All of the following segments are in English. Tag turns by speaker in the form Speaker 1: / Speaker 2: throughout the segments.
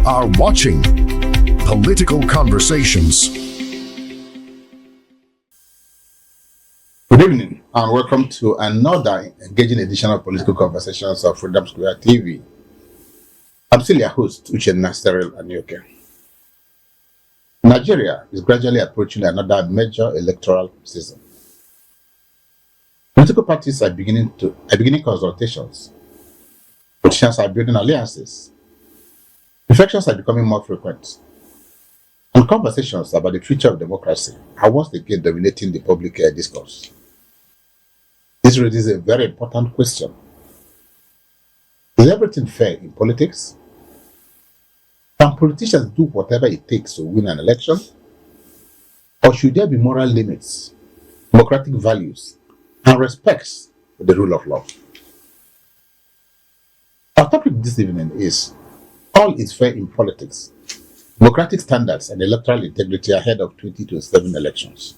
Speaker 1: are watching Political Conversations.
Speaker 2: Good evening and welcome to another engaging edition of Political Conversations of Freedom Square TV. I'm still your host, Uchenna Cyril Anioke. Nigeria is gradually approaching another major electoral season. Political parties are beginning consultations. Politicians are building alliances. Defections are becoming more frequent. And conversations about the future of democracy are once again dominating the public discourse. This raises a very important question. Is everything fair in politics? Can politicians do whatever it takes to win an election? Or should there be moral limits, democratic values, and respect for the rule of law? Our topic this evening is all is fair in politics, democratic standards and electoral integrity ahead of 2027 elections.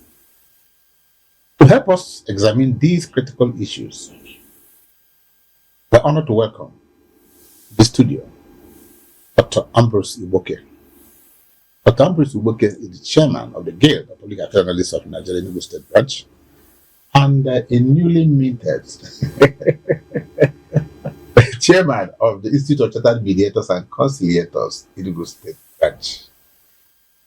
Speaker 2: To help us examine these critical issues, we're honored to welcome the studio Dr. Ambrose Igboke. Dr. Ambrose Igboke is the chairman of the Guild of Public Affairs Analysts of Nigeria Enugu State Branch and a newly minted chairman of the Institute of Chartered Mediators and Conciliators Enugu State Branch.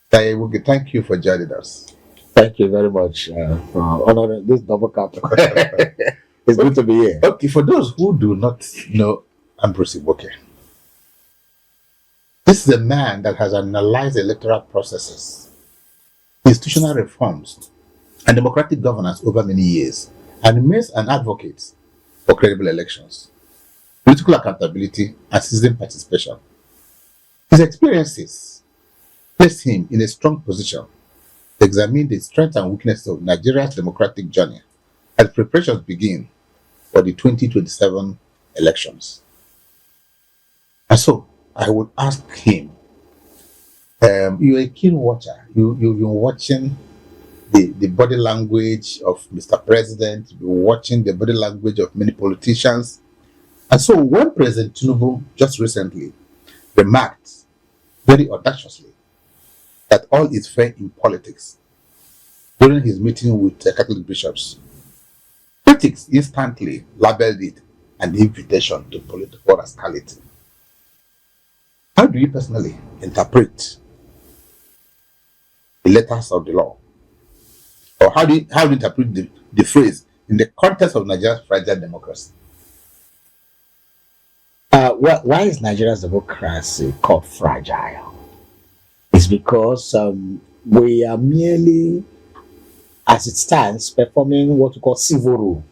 Speaker 2: Dr. Igboke, thank you for joining us.
Speaker 3: Thank you very much for honoring this double cap. It's good to be here.
Speaker 2: Okay, for those who do not know Ambrose Igboke, this is a man that has analyzed electoral processes, institutional reforms, and democratic governance over many years, and remains an advocate for credible elections, political accountability, and citizen participation. His experiences place him in a strong position to examine the strengths and weaknesses of Nigeria's democratic journey as preparations begin for the 2027 elections. And so, I would ask him, you're a keen watcher. You've been watching the body language of Mr. President, you've been watching the body language of many politicians. And so when President Tinubu just recently remarked very audaciously that all is fair in politics during his meeting with Catholic bishops, critics instantly labeled it an invitation to political rascality. How do you personally interpret the letters of the law? Or how do you interpret the phrase in the context of Nigeria's fragile democracy?
Speaker 3: Why is Nigeria's democracy called fragile? It's because we are merely, as it stands, performing what we call civil rule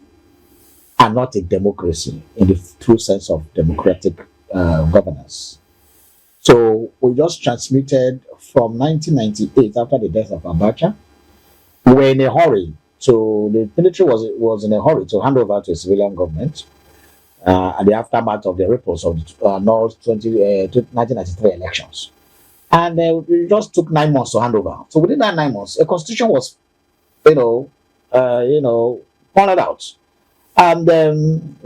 Speaker 3: and not a democracy in the true sense of democratic governance. So we just transmitted from 1998 after the death of Abacha. We were in a hurry. So the military was in a hurry to hand over to a civilian government at the aftermath of the ripples of the 1993 elections. And we just took 9 months to hand over. So within that 9 months, a constitution was, pointed out. And I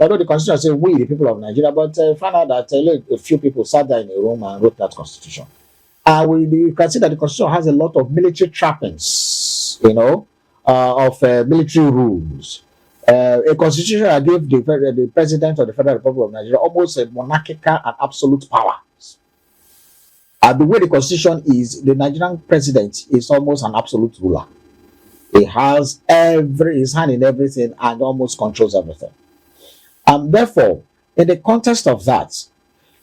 Speaker 3: know the constitution said we, the people of Nigeria, but found out that a few people sat there in a room and wrote that constitution. You can see that the constitution has a lot of military trappings, of military rules. A constitution that gave the president of the Federal Republic of Nigeria almost a monarchical and absolute powers. The way the constitution is, the Nigerian president is almost an absolute ruler. He has his hand in everything and almost controls everything. Therefore, in the context of that,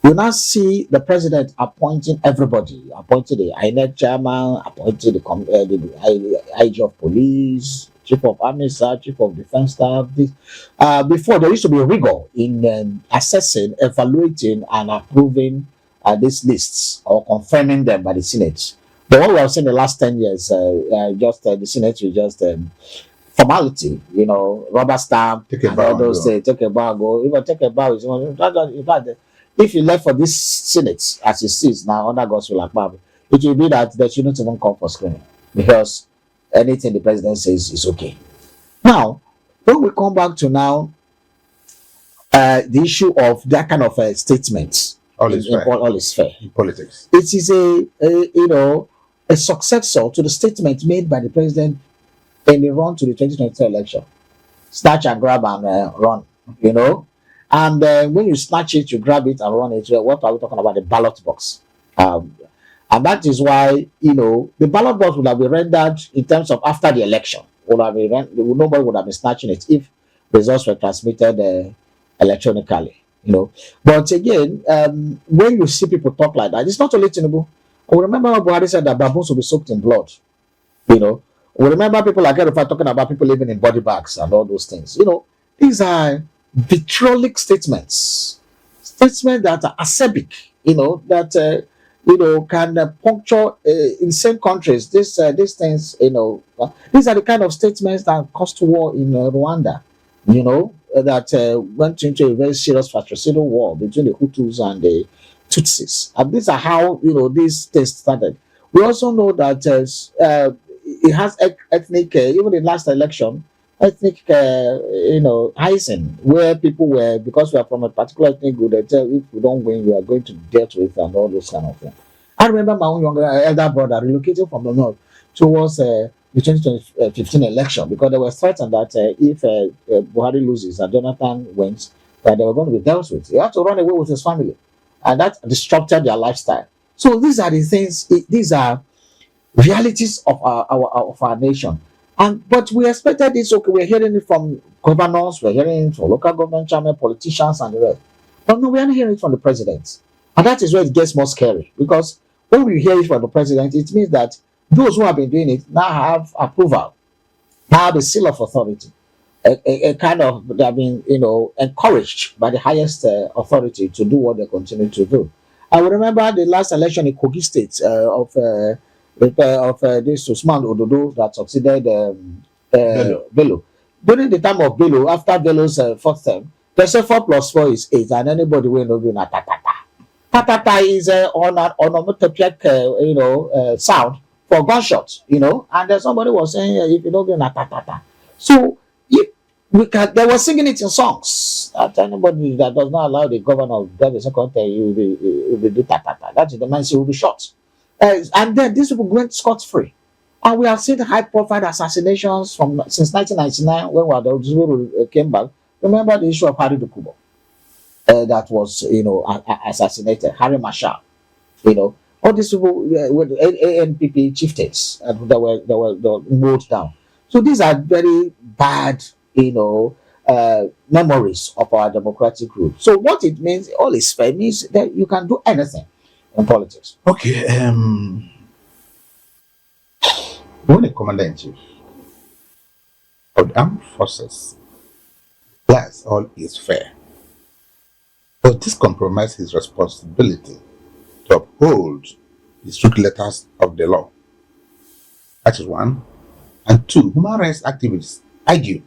Speaker 3: you now see the president appointing everybody, appointing the INEC chairman, appointing the IG of police, chief of army staff, chief of defense staff. Before, there used to be a rigor in assessing, evaluating, and approving these lists or confirming them by the Senate. But what we have seen in the last 10 years, the Senate will just formality, rubber stamp,
Speaker 2: take a bow,
Speaker 3: take a bow, go. Even take a bow is in fact, if you left for this Senate as it sits now under God's will, it will be that they shouldn't even come for screening because anything the president says is okay. Now, when we come back to now the issue of that kind of statements
Speaker 2: All is fair
Speaker 3: all is fair.
Speaker 2: in politics.
Speaker 3: It is a successor to the statement made by the president in the run to the 2022 election. Snatch and grab and run, And when you snatch it, you grab it and run it. What are we talking about? The ballot box. And that is why, the ballot box would have been rendered in terms of after the election. Nobody would have been snatching it if results were transmitted electronically. But again, when you see people talk like that, it's not only Tinubu. I remember Buhari said that baboons will be soaked in blood. We remember people like Erufai talking about people living in body bags and all those things. These are vitriolic statements that are acerbic. That can puncture insane countries. These things. These are the kind of statements that caused war in Rwanda. That went into a very serious fratricidal war between the Hutus and the Tutsis. And these are how these things started. We also know that it has ethnic, even in last election, ethnic, icing, where people were, because we are from a particular ethnic group, they tell if we don't win, we are going to dealt with and all those kind of things. I remember my own younger elder brother relocated from the north towards the 2015 election because they were threatened that if Buhari loses and Jonathan wins, that they were going to be dealt with. He had to run away with his family, and that disrupted their lifestyle. So these are the things. These are realities of our nation. But we expected this. Okay, we're hearing it from governors, we're hearing it from local government chairmen, politicians, and the rest. But no, we are not hearing it from the president, and that is where it gets more scary. Because when we hear it from the president, it means that those who have been doing it now have approval, now have a seal of authority, a kind of they have been encouraged by the highest authority to do what they continue to do. I remember the last election in Kogi State of this Usman Ododo that succeeded Bello. During the time of Bello, after Bello's fourth term, they say 4 + 4 is 8, and anybody will know na tatata. Tatata is on an onomatopoeic sound for gunshots, and then somebody was saying if you don't go na tatata. So if they were singing it in songs. That anybody that does not allow the governor of the second term, you will do tatata. That is the man, he will be shot. And then these people went scot-free. And we have seen high-profile assassinations since 1999 when Wadauzuru came back. Remember the issue of Harry Dokubo that was, assassinated. Harry Marshall, all these people were ANPP chieftains that were mowed down. So these are very bad, memories of our democratic group. So what it means, all is fair, means that you can do anything in politics.
Speaker 2: Okay. When a commander-in-chief of the armed forces declares all is fair, does this compromise his responsibility to uphold the strict letters of the law? That is one. And two, human rights activists argue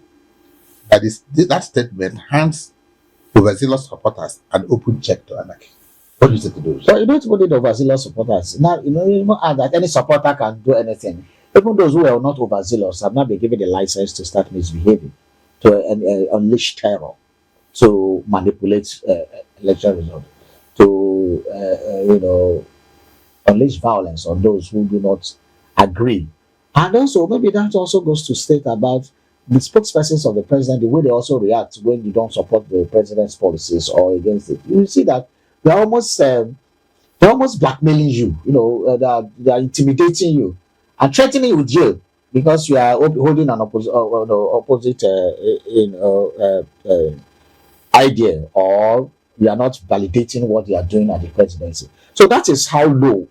Speaker 2: that that statement hands overzealous supporters an open check to anarchy. What do you say to those?
Speaker 3: So you don't put it overzealous supporters. Now, that any supporter can do anything. Even those who are not overzealous have not been given the license to start misbehaving, to unleash terror, to manipulate election results, to unleash violence on those who do not agree. And also, maybe that also goes to state about the spokespersons of the president, the way they also react when you don't support the president's policies or against it. You see that they're almost blackmailing you. They are intimidating you and threatening you with jail because you are holding an opposite idea, or you are not validating what they are doing at the presidency. So that is how low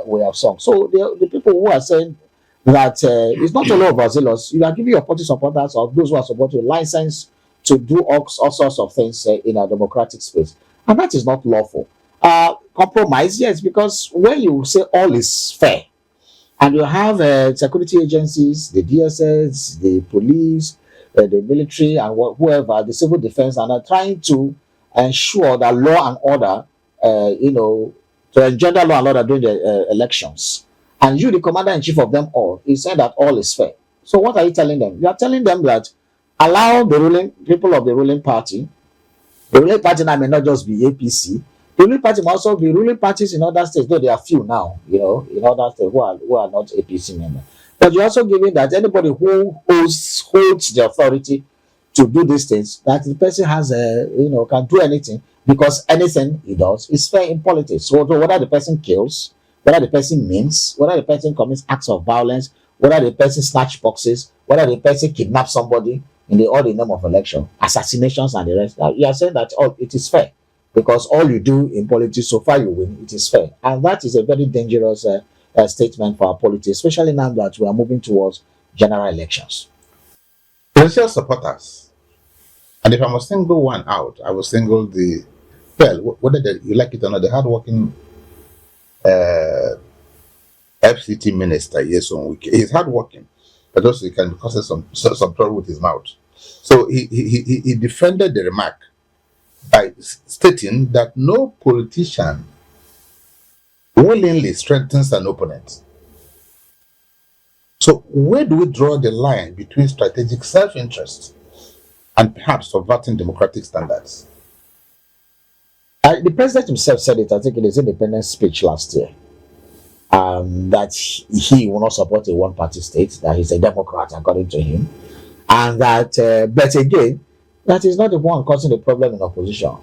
Speaker 3: we have sunk. So the people who are saying that it's not only overzealous, you are giving your party supporters or those who are supporting license to do all sorts of things in a democratic space, and that is not lawful. Compromise, yes, because when you say all is fair, and you have security agencies, the DSS, the police, the military, and whoever, the civil defense, and are trying to ensure that law and order, to engender law and order during the elections. And you, the commander-in-chief of them all, is saying that all is fair. So what are you telling them? You are telling them that allow the ruling people of the ruling party. The ruling party now may not just be APC, The ruling party must also be ruling parties in other states, though there are few now, in other states who are not APC members. But you're also giving that anybody who holds the authority to do these things, that the person has can do anything, because anything he does is fair in politics. So whether the person kills, whether the person means, whether the person commits acts of violence, whether the person snatch boxes, whether the person kidnaps somebody in the all the name of election, assassinations and the rest, you are saying that all it is fair, because all you do in politics, so far you win, it is fair. And that is a very dangerous statement for our politics, especially now that we are moving towards general elections.
Speaker 2: Presidential supporters, and if I must single one out, I will single the, well, whether you like it or not, the hardworking FCT minister, yes, on week. He's hardworking, but also he can cause some trouble with his mouth. So he defended the remark by stating that no politician willingly strengthens an opponent. So where do we draw the line between strategic self-interest and perhaps subverting democratic standards?
Speaker 3: The president himself said it, I think, in his independence speech last year, that he will not support a one-party state, that he's a Democrat, according to him, and that, but again, that is not the one causing the problem in opposition.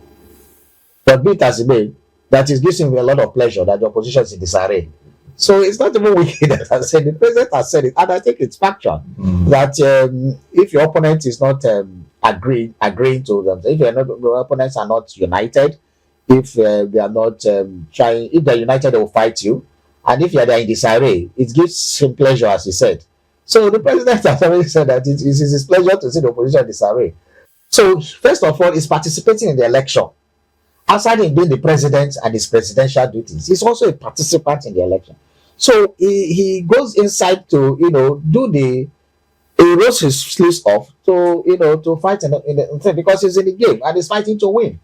Speaker 3: But be it as it may, that it gives him a lot of pleasure that the opposition is in disarray. So it's not even wicked that I said. The president has said it, and I think it's factual that if your opponent is not agreeing to them, if your opponents are not united, if they are not trying, if they're united, they will fight you, and if they're in disarray, it gives him pleasure, as he said. So the president has already said that it is his pleasure to see the opposition in disarray. So first of all, he's participating in the election. Outside in being the president and his presidential duties, he's also a participant in the election. So he goes inside to he rolls his sleeves off to fight in the because he's in the game and he's fighting to win,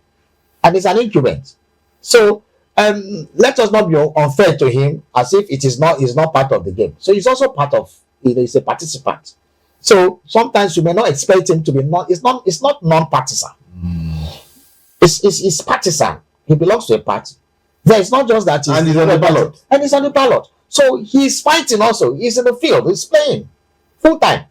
Speaker 3: and it's an incumbent. So let us not be unfair to him as if he's not part of the game. So he's also part of, he's a participant. So sometimes you may not expect him to be it's not non-partisan. It's partisan. He belongs to a party. There is not just that
Speaker 2: and he's on the ballot.
Speaker 3: And he's on the ballot. So he's fighting also. He's in the field. He's playing full time.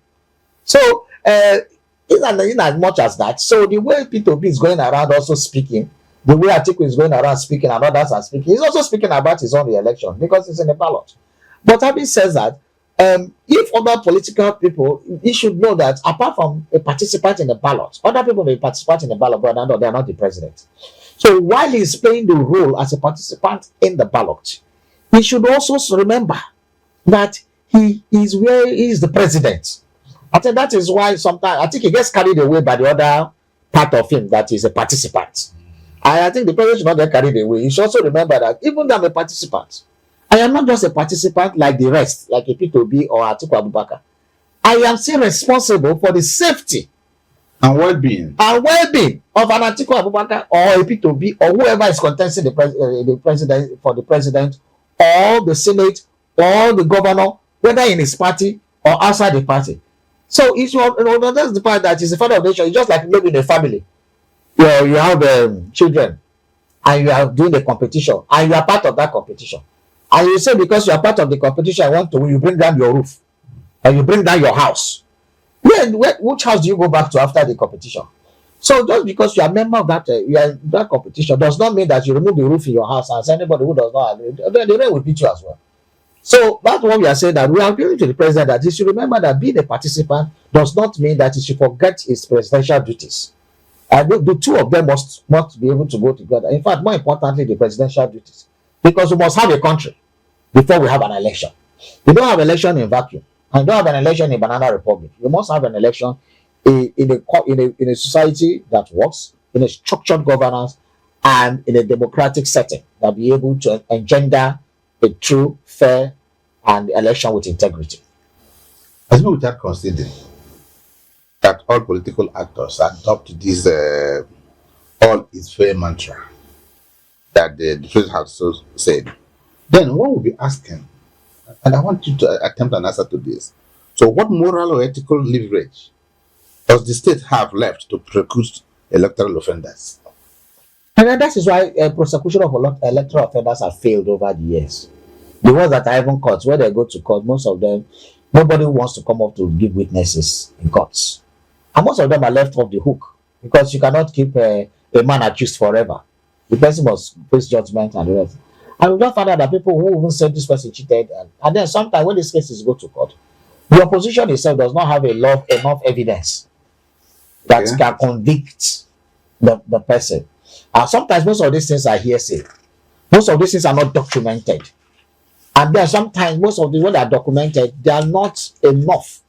Speaker 3: So in as much as that, so the way P2B is going around also speaking, the way Atiku is going around speaking and others are speaking, he's also speaking about his own re-election because he's in the ballot. But having said that, if other political people, you should know that apart from a participant in the ballot, other people may participate in the ballot, but they are not the president. So while he's playing the role as a participant in the ballot, he should also remember that he is where he is the president. I think that is why sometimes I think he gets carried away by the other part of him that is a participant. I think the president should not get carried away. He should also remember that even though I'm a participant, I am not just a participant like the rest, like a P2B or Atiku Abubakar. I am still responsible for the safety
Speaker 2: and well-being
Speaker 3: of an Atiku Abubakar or a P2B or whoever is contesting the president or the Senate or the governor, whether in his party or outside the party. So if you that's the part that is the father of the nation. It's just like maybe in a family. You have children and you are doing the competition and you are part of that competition. And you say because you are part of the competition, I want to, you bring down your roof and you bring down your house. Which house do you go back to after the competition? So just because you are a member of that, you are in that competition does not mean that you remove the roof in your house and anybody who does not agree, the rain will beat you as well. So that's what we are saying, that we are appealing to the president that he should remember that being a participant does not mean that he should forget his presidential duties. The two of them must be able to go together. In fact, more importantly, the presidential duties. Because we must have a country before we have an election. You don't have election in vacuum. And you don't have an election in Banana Republic. You must have an election in a society that works, in a structured governance, and in a democratic setting that be able to engender a true, fair, and election with integrity.
Speaker 2: As we without considering that all political actors adopt this all is fair mantra that the president has so said, then one will be asking, and I want you to attempt an answer to this. So what moral or ethical leverage does the state have left to prosecute electoral offenders?
Speaker 3: And then that is why prosecution of a lot electoral offenders have failed over the years. The ones that are even caught, when they go to court, most of them, nobody wants to come up to give witnesses in courts. And most of them are left off the hook because you cannot keep a man accused forever. The person must face judgment and the rest. And we just found out that people who even said this person cheated, and then sometimes when these cases go to court, the opposition itself does not have enough evidence that
Speaker 2: Okay.
Speaker 3: can convict the person. And sometimes most of these things are hearsay. Most of these things are not documented. And then sometimes most of the ones that are documented, they are not enough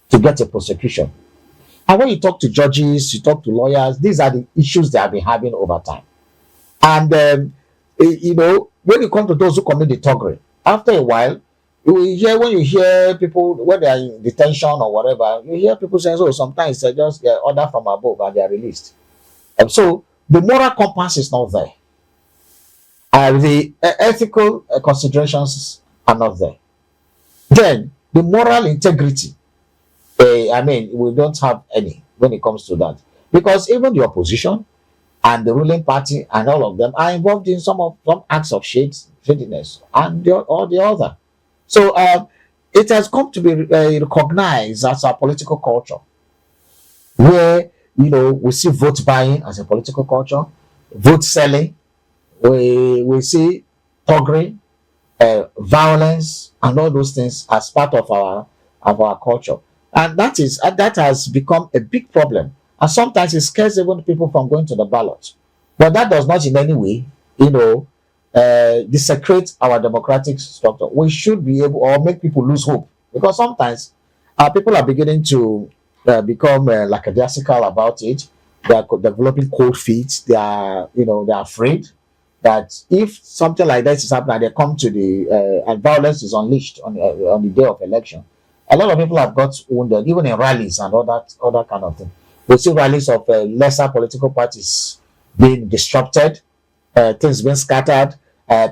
Speaker 3: to get a prosecution. And when you talk to judges, you talk to lawyers, these are the issues they have been having over time. And when you come to those who commit the thuggery, after a while, when you hear people when they are in detention or whatever, you hear people saying, "Oh, sometimes they just get order from above and they are released." And so the moral compass is not there, and the ethical considerations are not there. Then the moral integrity, I mean, we don't have any when it comes to that, because even the opposition and the ruling party and all of them are involved in some acts of shadiness and or the other. So it has come to be recognized as a political culture where we see vote buying as a political culture, vote selling, we see thuggery, violence, and all those things as part of our culture, and that has become a big problem. And sometimes it scares even people from going to the ballot. But that does not in any way, desecrate our democratic structure. We should be able or make people lose hope because sometimes people are beginning to become lackadaisical about it. They are developing cold feet. They are, they're afraid that if something like that is happening, they come to the and violence is unleashed on the day of election. A lot of people have got wounded, even in rallies and all that other kind of thing. We see rallies of lesser political parties being disrupted, things being scattered,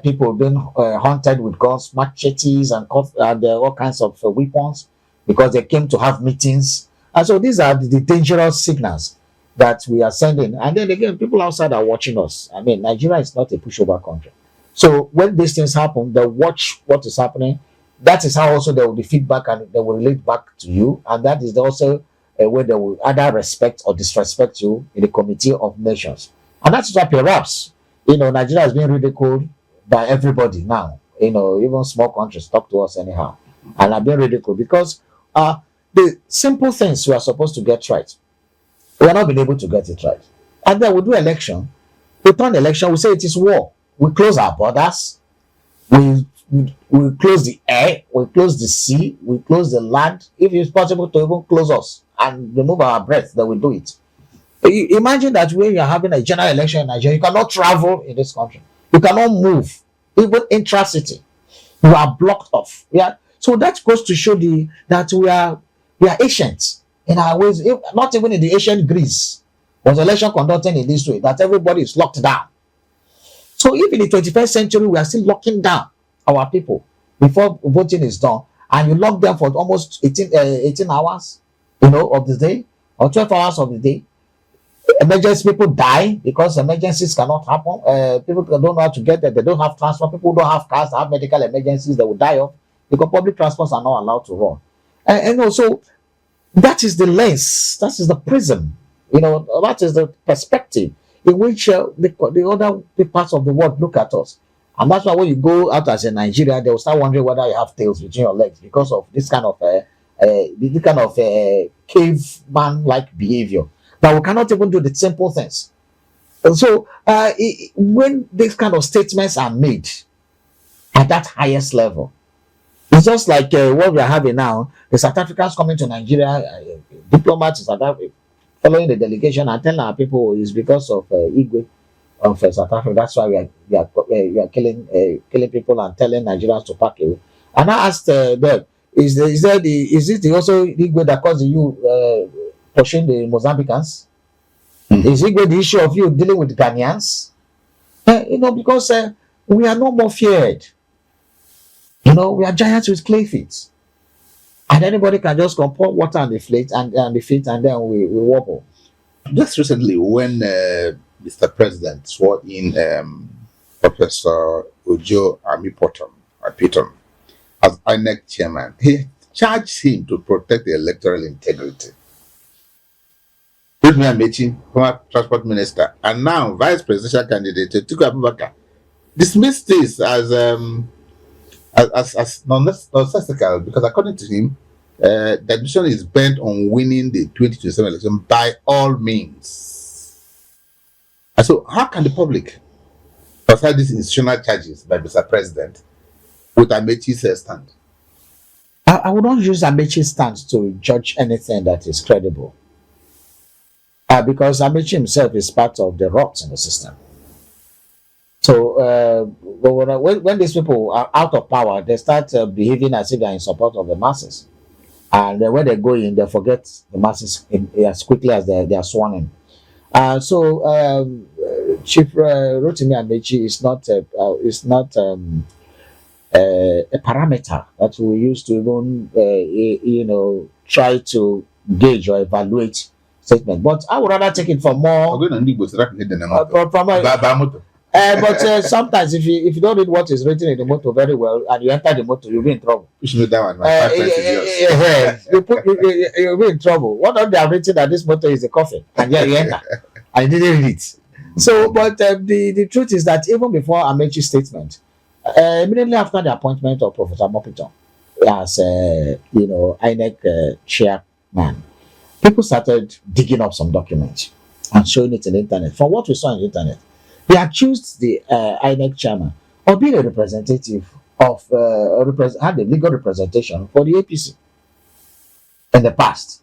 Speaker 3: people being hunted with guns, machetes, and all kinds of weapons because they came to have meetings. And so these are the dangerous signals that we are sending. And then again, people outside are watching us. I mean, Nigeria is not a pushover country. So when these things happen, they watch what is happening. That is how also there will be feedback and they will relate back to you. And that is also a way they will either respect or disrespect you in the Committee of Nations. And that's why perhaps, Nigeria has been ridiculed by everybody now. Even small countries talk to us anyhow. And I've been ridiculed because the simple things we are supposed to get right, we are not been able to get it right. And then we do election, we turn election, we say it is war. We close our borders, we close the air, we close the sea, we close the land. If it's possible to even close us and remove our breath, then we do it. Imagine that when you're having a general election in Nigeria, you cannot travel in this country, you cannot move, even intra-city, you are blocked off. Yeah. So that goes to show that we are ancient in our ways. Not even in the ancient Greece was election conducted in this way, that everybody is locked down. So if in the 21st century we are still locking down our people before voting is done, and you lock them for almost 18 hours, of the day, or 12 hours of the day, emergency people die because emergencies cannot happen. People don't know how to get there. They don't have transport. People don't have cars, have medical emergencies they will die of because public transports are not allowed to run. And also, that is the lens, that is the prism, that is the perspective in which the other parts of the world look at us. And that's why when you go out as a Nigerian, they will start wondering whether you have tails between your legs because of this kind of caveman-like behavior. That we cannot even do the simple things. And so when these kind of statements are made at that highest level, it's just like what we are having now. The South Africans coming to Nigeria, diplomats in South Africa, following the delegation and telling our people it's because of Igwe of South Africa. That's why we are killing people and telling Nigerians to pack away. And I asked them, is it also Igwe that caused you pushing the Mozambicans? Is Igwe the issue of you dealing with Ghanaians? Because we are no more feared. We are giants with clay feet. And anybody can just come pour water on the feet and then we wobble.
Speaker 2: Just recently, when Mr. President swore in Professor Ojo Apiton as INEC chairman, he charged him to protect the electoral integrity. Rotimi Amechi, former transport minister, and now vice presidential candidate Atiku Abubakar, dismissed this as nonsensical because according to him, the administration is bent on winning the 2027 election by all means. And so, how can the public consider these institutional charges by Mr. President with Amechi's stand?
Speaker 3: I would not use Amechi's stance to judge anything that is credible. Because Amechi himself is part of the rots in the system. So when these people are out of power, they start behaving as if they are in support of the masses. And when they go in, they forget the masses as quickly as they are sworn in. Chief Rotimi Amechi is not a parameter that we use to even try to gauge or evaluate statement. But I would rather take it for more but sometimes if you don't read what is written in the motto very well and you enter the motto, you'll be in trouble.
Speaker 2: You'll
Speaker 3: be in trouble. What if they have written that this motto is a coffin and yet you enter and you didn't read it? So, but the truth is that even before Amechi's statement, immediately after the appointment of Professor Mopiton as INEC chairman, people started digging up some documents and showing it on the internet. From what we saw on the internet, they accused the INEC chairman of being a representative of had a legal representation for the APC in the past,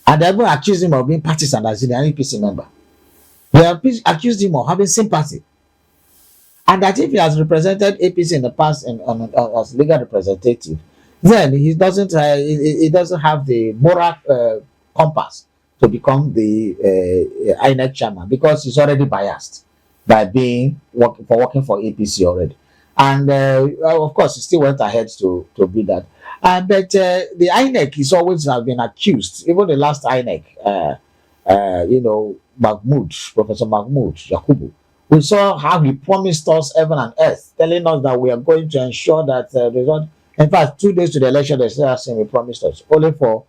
Speaker 3: and they even accused him of being partisan as an APC member. They accused him of having sympathy, and that if he has represented APC in the past as legal representative, then he doesn't have the moral compass to become the INEC chairman because he's already biased by working for APC already. And of course, he still went ahead to be that. But the INEC is always have been accused. Even the last INEC, Professor Mahmoud Yakubu, we saw how he promised us heaven and earth, telling us that we are going to ensure that the result. In fact, 2 days to the election, they still saying he promised us. Only for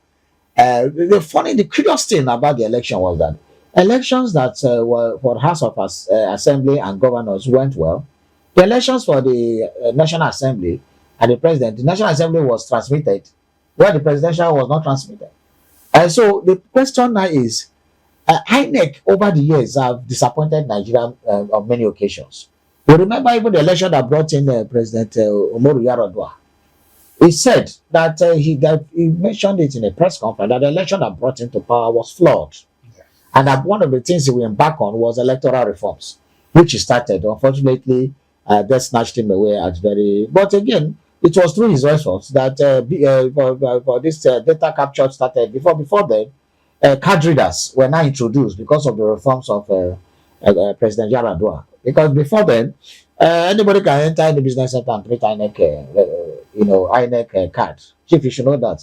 Speaker 3: the curious thing about the election was that elections that were for House of Assembly and governors went well. The elections for the National Assembly and the president, the National Assembly was transmitted, where the presidential was not transmitted. So the question now is, INEC over the years have disappointed Nigeria on many occasions. We remember even the election that brought in President Umaru Yar'Adua. He said that he mentioned it in a press conference that the election that brought him to power was flawed. And that one of the things he went back on was electoral reforms, which he started. Unfortunately, that snatched him away at But again, it was through his efforts that for this data capture started. Before then, card readers were now introduced because of the reforms of President Yar'Adua. Because before then, anybody can enter the business center and print INEC card. Chief, you should know that.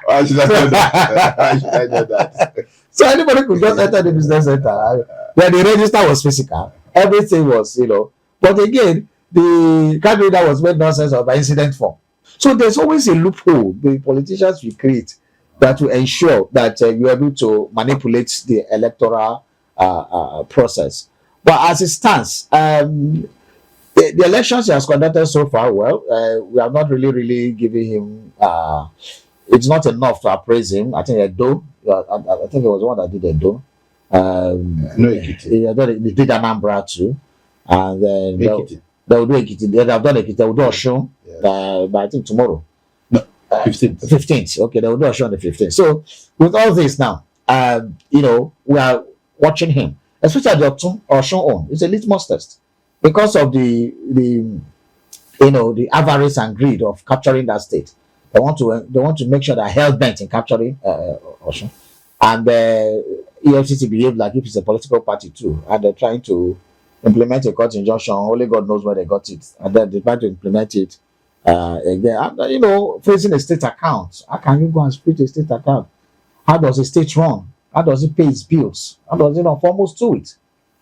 Speaker 2: Why should I know that?
Speaker 3: So anybody could just enter the business center. Where the register was physical, everything was, But again, the card reader was made nonsense of by incident form. So there's always a loophole the politicians will create that will ensure that you're able to manipulate the electoral process. But as it stands, the elections he has conducted so far, we have not really given him. It's not enough to appraise him. I think Edo. I think it was the one that did Edo. They did Anambra too, and then they will do Ekiti. They have done Ekiti. They will do Osun. But I think tomorrow. 15th. Okay, they will do Osun on the 15th. So with all this now, we are watching him, especially the Osun on. It's a litmus test because of the avarice and greed of capturing that state. They want to make sure they're hell bent in capturing Osun, and EFCC behave like if it's a political party too, and they're trying to implement a court injunction. Only God knows where they got it, and then they try to implement it again. And, facing a state account. How can you go and split a state account? How does a state run? How does he pay his bills? How does he not almost do it?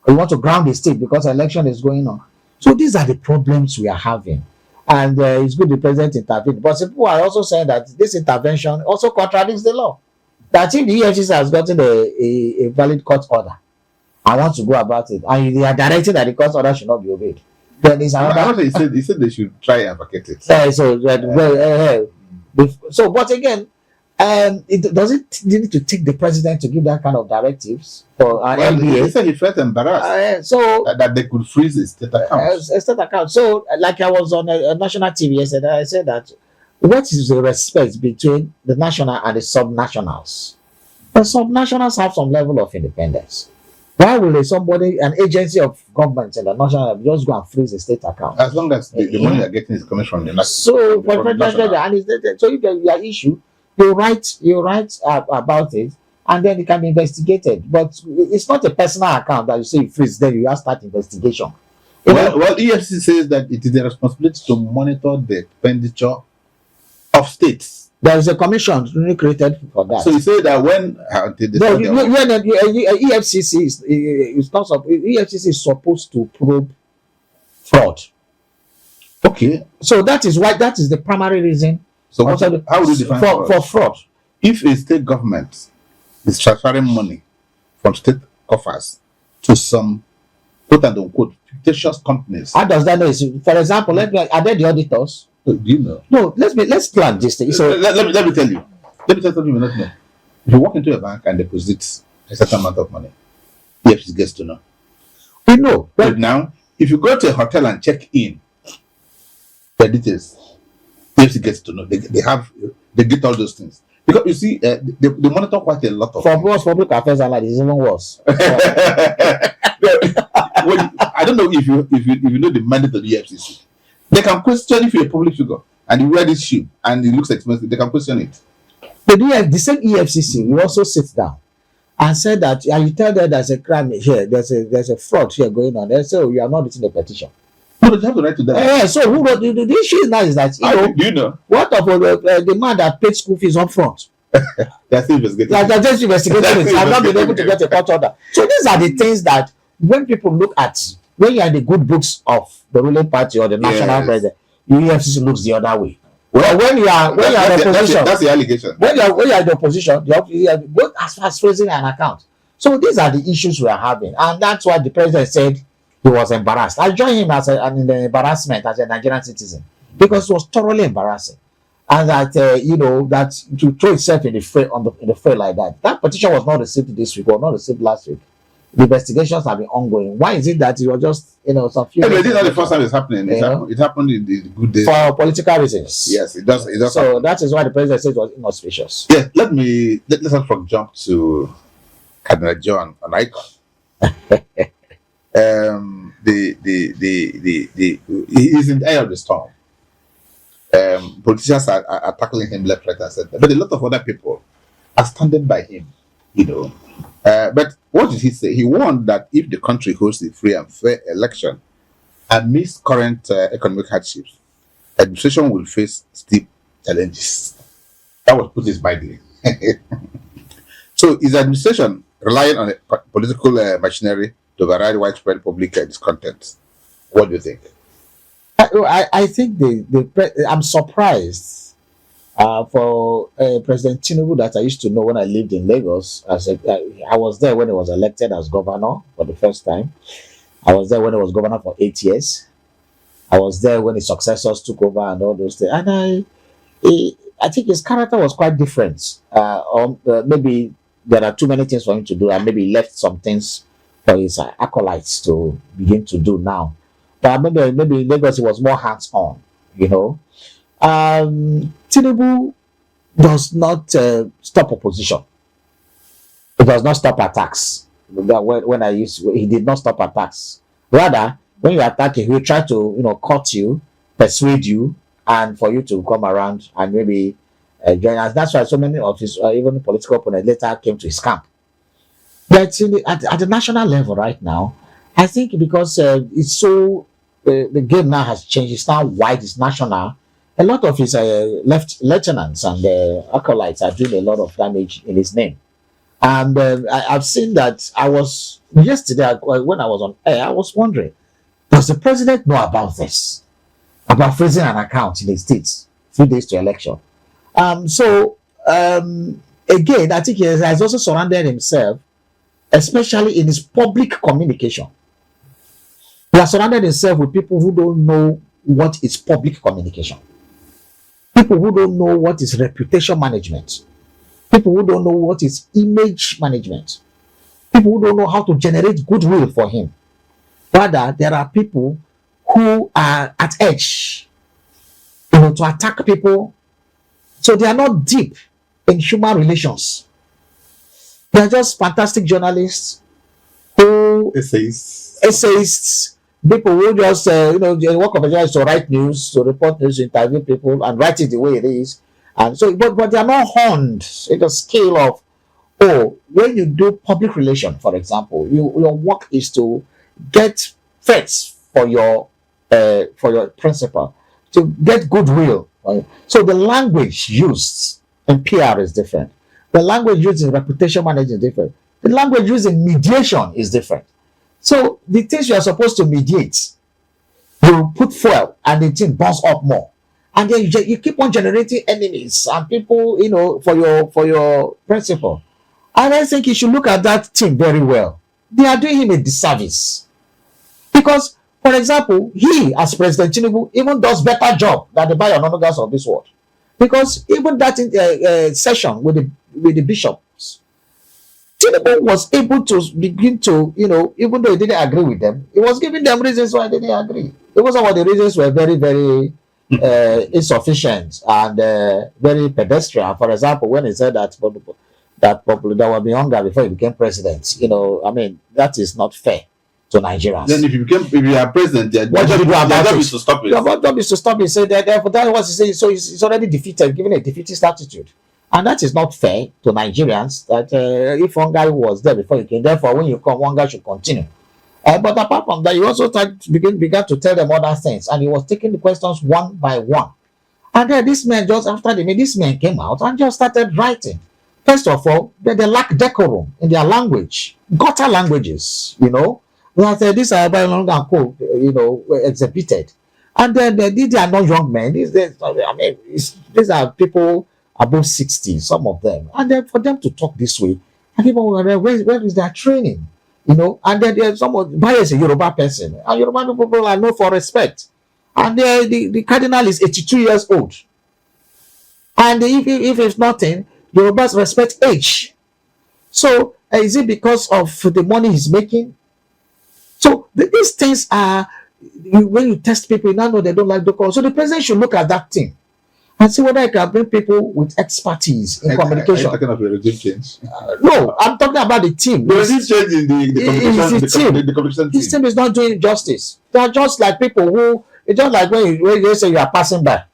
Speaker 3: Or you want to ground the state because election is going on. So these are the problems we are having. And it's good the president intervened. But some people are also saying that this intervention also contradicts the law. That if the EFCC has gotten a valid court order, I want to go about it, and they are directing that the court order should not be obeyed, then it's another.
Speaker 2: He said they should try and advocate it.
Speaker 3: So, but again, it does it need to take the president to give that kind of directives for an
Speaker 2: He
Speaker 3: NBA?
Speaker 2: said he felt embarrassed
Speaker 3: So
Speaker 2: that they could freeze his state account.
Speaker 3: a state account. So, like I was on a national TV yesterday, I said that what is the respect between the national and the subnationals? The subnationals have some level of independence. Why will an agency of government and the national level just go and freeze a state account?
Speaker 2: As long as the money they're getting is coming from the national.
Speaker 3: So, so if there are issue, you write about it, and then it can be investigated. But it's not a personal account that you say you freeze, then you have to start investigation.
Speaker 2: Well, EFCC says that it is their responsibility to monitor the expenditure of states.
Speaker 3: There is a commission really created for that.
Speaker 2: So you say that when
Speaker 3: EFCC EFCC is supposed to probe fraud.
Speaker 2: Okay.
Speaker 3: So that is the primary reason.
Speaker 2: So how would you define
Speaker 3: for fraud?
Speaker 2: If a state government is transferring money from state coffers to some quote unquote fictitious companies,
Speaker 3: how does that know? For example, are they the auditors?
Speaker 2: Do you know?
Speaker 3: No, let's plan this thing. So
Speaker 2: let me tell you. Let me tell something you may not know. If you walk into a bank and deposit a certain amount of money, EFCC gets to know.
Speaker 3: We know.
Speaker 2: But now, if you go to a hotel and check in, the details, EFCC gets to know. They get all those things. Because you see, they monitor quite a lot of
Speaker 3: for most public affairs analysts, it's even worse.
Speaker 2: I don't know if you know the mandate of the EFCC. They can question if you're a public figure and you wear this shoe and it looks expensive. They can question it.
Speaker 3: But the same EFCC will also sit down and say that, and you tell them there's a crime here, there's a fraud here going on. They say, oh, you are not written a petition.
Speaker 2: No, but you have to write to them.
Speaker 3: So who wrote the issue now is that
Speaker 2: do you know
Speaker 3: what of the man that paid school fees up front?
Speaker 2: They're still investigating.
Speaker 3: They're just investigating it. I've not been able to get a court order. So these are the things that when people look at, when you're in the good books of the ruling party or the national president, the EFCC looks the other way. Well, when you are in the opposition,
Speaker 2: that's the allegation.
Speaker 3: When you're in the opposition, the both as far as freezing an account. So these are the issues we are having, and that's why the president said he was embarrassed. I join him in the embarrassment as a Nigerian citizen because it was thoroughly embarrassing, and that that to throw itself in the fray like that. That petition was not received this week or not received last week. The investigations have been ongoing. Why is it that you were just some few?
Speaker 2: This is not the first time it's happening. It happened in the good days
Speaker 3: for political reasons.
Speaker 2: Yes, it does. So
Speaker 3: happen. That is why the president said it was inauspicious.
Speaker 2: Yes, let's not jump to Cardinal John on Icon. He's in the eye of the storm. Politicians are tackling him left, right, and center, but a lot of other people are standing by him. But what did he say? He warned that if the country hosts a free and fair election amidst current economic hardships, administration will face steep challenges. That was put this mildly. So is administration relying on a political machinery to override widespread public discontent? What do you think?
Speaker 3: I think I'm surprised for President Tinubu that I used to know when I lived in Lagos. I was there when he was elected as governor for the first time. I was there when he was governor for 8 years. I was there when his successors took over and all those things. And I think his character was quite different. Maybe there are too many things for him to do, and maybe he left some things for his acolytes to begin to do now. But maybe in Lagos he was more hands-on, Tinubu does not stop opposition. It does not stop attacks. He did not stop attacks. Rather, when you attack him, he will try to cut you, persuade you, and for you to come around and maybe join us. That's why so many of his even political opponents later came to his camp. But at the national level right now, I think because it's so the game now has changed. It's now wide. It's national. A lot of his lieutenants and acolytes are doing a lot of damage in his name. And I've seen that. I was yesterday when I was on air, I was wondering, does the president know about this? About freezing an account in the states, 3 days to election. So again, I think he has also surrounded himself, especially in his public communication. He has surrounded himself with people who don't know what is public communication, people who don't know what is reputation management, people who don't know what is image management, people who don't know how to generate goodwill for him. Rather, there are people who are at edge, to attack people. So they are not deep in human relations. They are just fantastic journalists who essayists, people who just the work of a journalist to write news, to report news, to interview people, and write it the way it is. And so, but they are not honed in the scale of, when you do public relation, for example, your work is to get facts for your principal, to get goodwill. Right? So the language used in PR is different. The language used in reputation management is different. The language used in mediation is different. So the things you are supposed to mediate, you put fuel and the thing burns up more. And then you keep on generating enemies and people, for your principal. And I think you should look at that team very well. They are doing him a disservice. Because, for example, he, as President Tinubu, even does better job than the Bayononogas of this world. Because even that session with the bishops, Tinubu was able to begin to, even though he didn't agree with them, he was giving them reasons why they didn't agree. Because some of the reasons were very, very insufficient and very pedestrian. For example, when he said that there will be hunger before he became president, that is not fair to Nigerians.
Speaker 2: Then if you are president,
Speaker 3: what do you do about it?
Speaker 2: Is to stop it.
Speaker 3: Your job is to stop it. Say therefore that was he saying. So he's already defeated, given a defeatist attitude, and that is not fair to Nigerians. That if one guy was there before you came, therefore when you come, one guy should continue. But apart from that, you also began to tell them other things, and he was taking the questions one by one. And then this man, just after this man came out and just started writing. First of all, they lack decorum in their language, gutter languages, that these are exhibited. And then these are not young men. These are people above 60, some of them. And then for them to talk this way, and people were where is their training? And then there's someone, Bayo is a Yoruba person, and Yoruba people are known for respect. And the cardinal is 82 years old. And if it's nothing, Yorubas respect age. So is it because of the money he's making? So these things are, when you test people, you now know they don't like the So the president should look at that thing and see whether I can bring people with expertise in communication.
Speaker 2: Are you talking about a regime change?
Speaker 3: No, I'm talking about the team.
Speaker 2: The regime change in the communication team.
Speaker 3: This team is not doing justice. They are just like people who, it's just like when you say you are passing by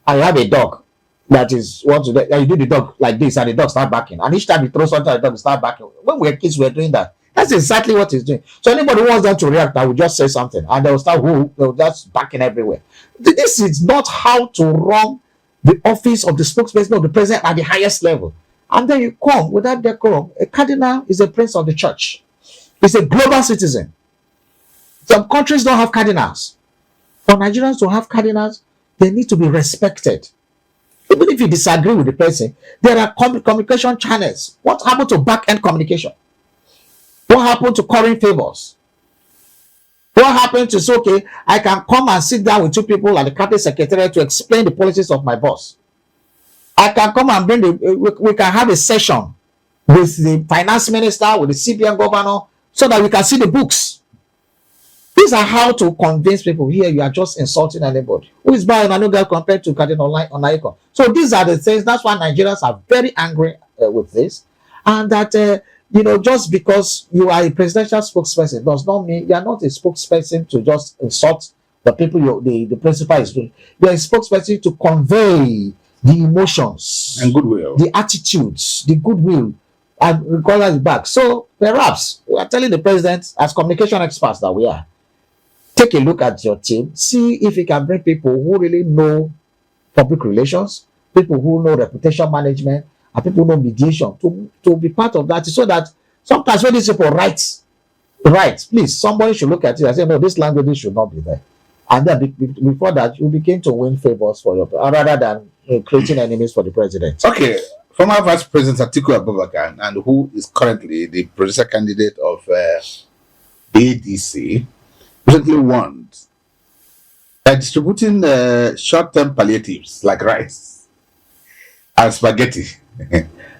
Speaker 3: and you have a dog that is you do the dog like this and the dog start barking, and each time you throw something at the dog start barking. When we were kids, we were doing that. That's exactly what he's doing. So anybody who wants them to react, I will just say something and they'll just barking everywhere. This is not how to run the office of the spokesperson of the president at the highest level. And then you come with that decorum. A cardinal is a prince of the church. He's a global citizen. Some countries don't have cardinals. For Nigerians to have cardinals, they need to be respected. Even if you disagree with the person, there are communication channels. What happened to back-end communication? What happened to current favors? What happened to say, okay, I can come and sit down with two people at the cabinet secretariat to explain the policies of my boss. I can come and we can have a session with the finance minister, with the CBN governor, so that we can see the books. These are how to convince people. Here you are just insulting anybody. Who is buying another compared to Cardinal Onaiko? So these are the things. That's why Nigerians are very angry with this. And that, just because you are a presidential spokesperson does not mean you are not a spokesperson to just insult the people the principal is doing. You are a spokesperson to convey the emotions
Speaker 2: and goodwill,
Speaker 3: the attitudes, the goodwill, and recall it back. So perhaps we are telling the president, as communication experts that we are, take a look at your team, see if you can bring people who really know public relations, people who know reputation management, and people know mediation to be part of that, so that sometimes when these people write, please, somebody should look at it and say, no, this language should not be there. And then before that, you begin to win favors for your, rather than creating enemies for the president.
Speaker 2: Okay, former Vice President Atiku Abubakar, and who is currently the presidential candidate of ADC, recently warned that distributing short-term palliatives like rice and spaghetti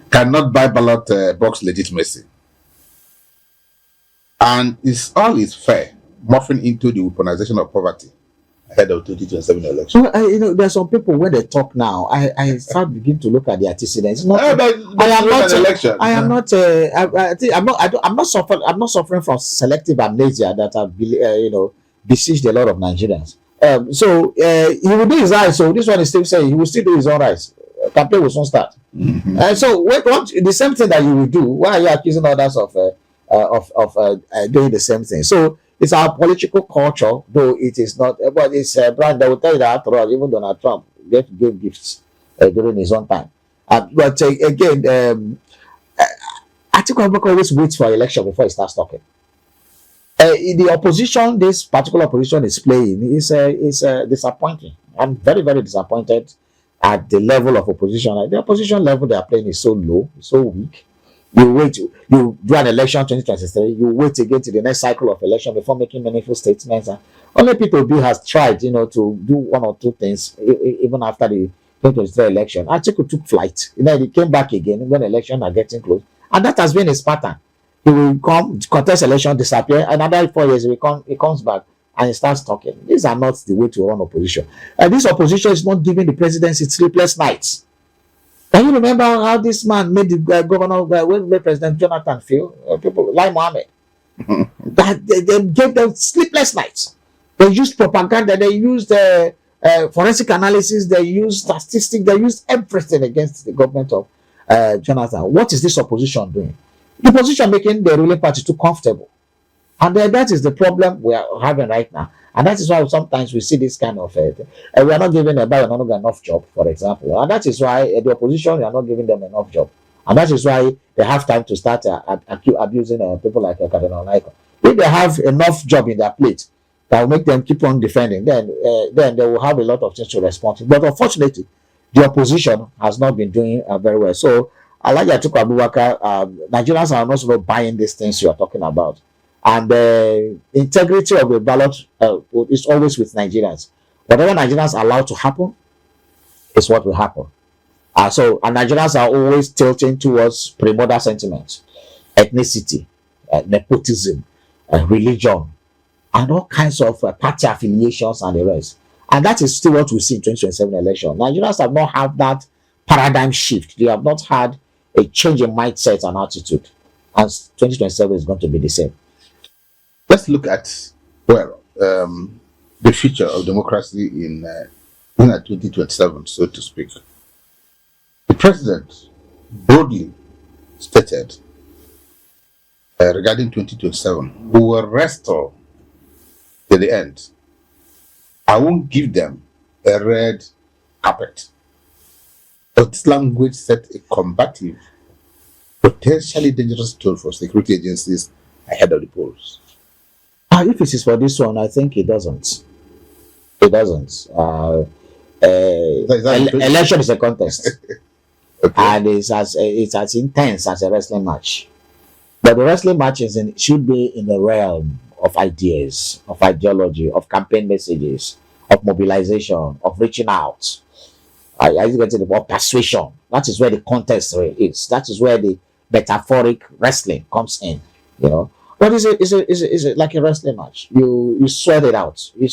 Speaker 2: cannot buy ballot box legitimacy. And it's all is fair, morphing into the weaponization of poverty ahead of 2027 election.
Speaker 3: Well, there's some people when they talk now, I start begin to look at the antecedents. I am not. I'm not suffering from selective amnesia that have besieged a lot of Nigerians. So he will do his eyes. So this one is still saying he will still do his own eyes. Campaign will soon start. So what the same thing that you will do? Why are you accusing others of doing the same thing? So it's our political culture, though it is not. But it's a brand that will tell you that after all, even Donald Trump gave gifts during his own time. But again, Atiku Abubakar always waits for election before he starts talking. The opposition, this particular opposition is playing, is disappointing. I'm very, very disappointed at the level of opposition. At the opposition level they are playing is so low, so weak. You do an election 2023, you wait again to the next cycle of election before making meaningful statements. And only Peter B has tried, to do one or two things even after the 2023 election. Atiku took flight. He came back again when elections are getting close. And that has been his pattern. He will come, contest election, disappear. Another 4 years, he comes back and he starts talking. These are not the way to run opposition. And this opposition is not giving the presidency sleepless nights. Can you remember how this man made the governor, when President Jonathan feel? People like Mohammed. That they gave them sleepless nights. They used propaganda, they used forensic analysis, they used statistics, they used everything against the government of Jonathan. What is this opposition doing? The opposition making the ruling party too comfortable. And that is the problem we are having right now. And that is why sometimes we see this kind of we are not giving Ebayononuga enough job, for example. And that is why the opposition, we are not giving them enough job. And that is why they have time to start abusing people like Cardinal Naiko. If they have enough job in their plate that will make them keep on defending, then they will have a lot of things to respond to. But unfortunately, the opposition has not been doing very well. So, Alhaji Atiku Abubakar, Nigerians are not sort of buying these things you are talking about. And the integrity of the ballot is always with Nigerians. Whatever Nigerians allow to happen is what will happen. And Nigerians are always tilting towards primordial sentiments, ethnicity, nepotism, religion, and all kinds of party affiliations and the rest. And that is still what we see in 2027 election. Nigerians have not had that paradigm shift. They have not had a change in mindset and attitude. And 2027 is going to be the same.
Speaker 2: Let's look at, the future of democracy in 2027, so to speak. The president boldly stated regarding 2027, we will restore to the end. I won't give them a red carpet. But this language set a combative, potentially dangerous tone for security agencies ahead of the polls.
Speaker 3: If it is for this one, I think it doesn't. It doesn't. Election is a contest. Okay. And it's as intense as a wrestling match. But the wrestling matches should be in the realm of ideas, of ideology, of campaign messages, of mobilization, of reaching out. I get to the persuasion. That is where the contest is. That is where the metaphoric wrestling comes in. But is it like a wrestling match? You sweat it out. You